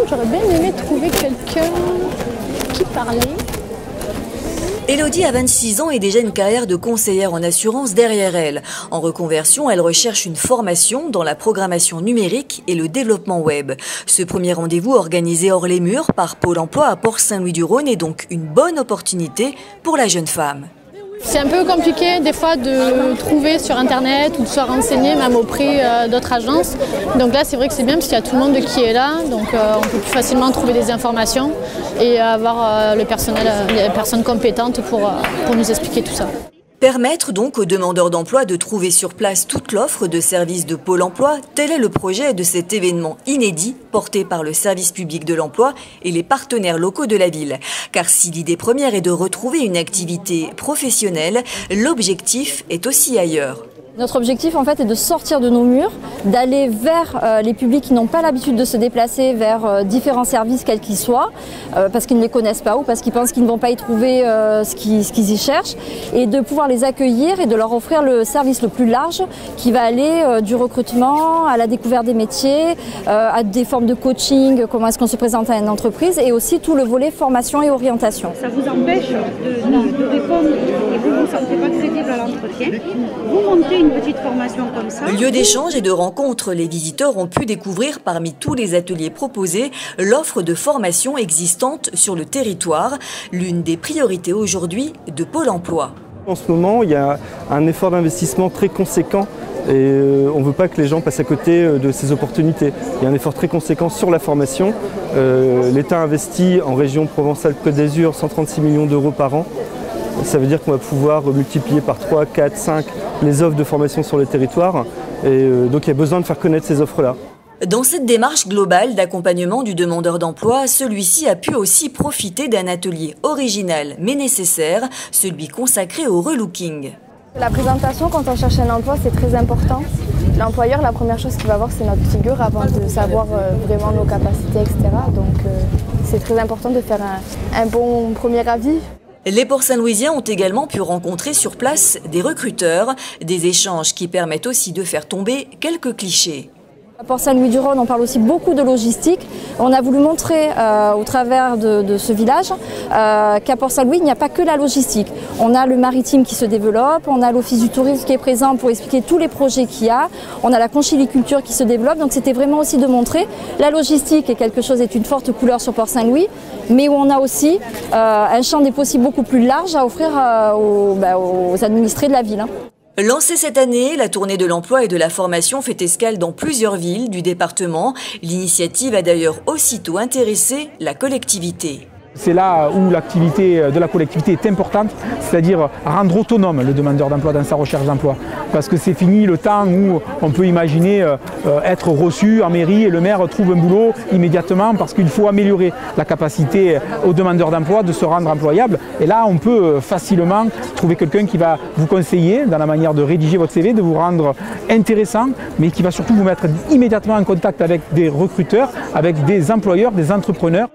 j'aurais bien aimé trouver quelqu'un qui parlait. Élodie a 26 ans et déjà une carrière de conseillère en assurance derrière elle. En reconversion, elle recherche une formation dans la programmation numérique et le développement web. Ce premier rendez-vous organisé hors les murs par Pôle emploi à Port-Saint-Louis-du-Rhône est donc une bonne opportunité pour la jeune femme. C'est un peu compliqué des fois de trouver sur internet ou de se renseigner même auprès d'autres agences. Donc là c'est vrai que c'est bien parce qu'il y a tout le monde qui est là, donc on peut plus facilement trouver des informations et avoir le personnel, les personnes compétentes pour nous expliquer tout ça. Permettre donc aux demandeurs d'emploi de trouver sur place toute l'offre de services de Pôle emploi, tel est le projet de cet événement inédit porté par le service public de l'emploi et les partenaires locaux de la ville. Car si l'idée première est de retrouver une activité professionnelle, l'objectif est aussi ailleurs. Notre objectif en fait est de sortir de nos murs, d'aller vers les publics qui n'ont pas l'habitude de se déplacer vers différents services quels qu'ils soient, parce qu'ils ne les connaissent pas ou parce qu'ils pensent qu'ils ne vont pas y trouver ce qu'ils y cherchent, et de pouvoir les accueillir et de leur offrir le service le plus large qui va aller du recrutement à la découverte des métiers, à des formes de coaching, comment est-ce qu'on se présente à une entreprise, et aussi tout le volet formation et orientation. Ça vous empêche de répondre et vous ne vous sentez pas crédible à l'entretien. Vous montez une petite formation comme ça. Lieu d'échange et de rencontre, les visiteurs ont pu découvrir parmi tous les ateliers proposés l'offre de formation existante sur le territoire, l'une des priorités aujourd'hui de Pôle emploi. En ce moment, il y a un effort d'investissement très conséquent et on ne veut pas que les gens passent à côté de ces opportunités. Il y a un effort très conséquent sur la formation. L'État investit en région Provence-Alpes-Côte d'Azur 136 millions d'euros par an. Ça veut dire qu'on va pouvoir multiplier par 3, 4, 5 les offres de formation sur le territoire. Et donc il y a besoin de faire connaître ces offres-là. Dans cette démarche globale d'accompagnement du demandeur d'emploi, celui-ci a pu aussi profiter d'un atelier original mais nécessaire, celui consacré au relooking. La présentation quand on cherche un emploi c'est très important. L'employeur, la première chose qu'il va voir c'est notre figure avant de savoir vraiment nos capacités, etc. Donc c'est très important de faire un bon premier avis. Les Port-Saint-Louisiens ont également pu rencontrer sur place des recruteurs, des échanges qui permettent aussi de faire tomber quelques clichés. À Port-Saint-Louis-du-Rhône, on parle aussi beaucoup de logistique. On a voulu montrer au travers de ce village qu'à Port-Saint-Louis, il n'y a pas que la logistique. On a le maritime qui se développe, on a l'office du tourisme qui est présent pour expliquer tous les projets qu'il y a, on a la conchiliculture qui se développe. Donc c'était vraiment aussi de montrer la logistique est quelque chose, est une forte couleur sur Port-Saint-Louis, mais où on a aussi un champ des possibles beaucoup plus large à offrir aux administrés de la ville. Lancée cette année, la tournée de l'emploi et de la formation fait escale dans plusieurs villes du département. L'initiative a d'ailleurs aussitôt intéressé la collectivité. C'est là où l'activité de la collectivité est importante, c'est-à-dire rendre autonome le demandeur d'emploi dans sa recherche d'emploi. Parce que c'est fini le temps où on peut imaginer être reçu en mairie et le maire trouve un boulot immédiatement parce qu'il faut améliorer la capacité au demandeur d'emploi de se rendre employable. Et là, on peut facilement trouver quelqu'un qui va vous conseiller dans la manière de rédiger votre CV, de vous rendre intéressant, mais qui va surtout vous mettre immédiatement en contact avec des recruteurs, avec des employeurs, des entrepreneurs.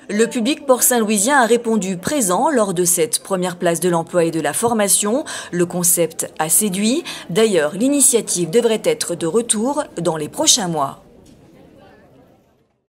Le public port-saint-louisien a répondu présent lors de cette première place de l'emploi et de la formation. Le concept a séduit. D'ailleurs, l'initiative devrait être de retour dans les prochains mois.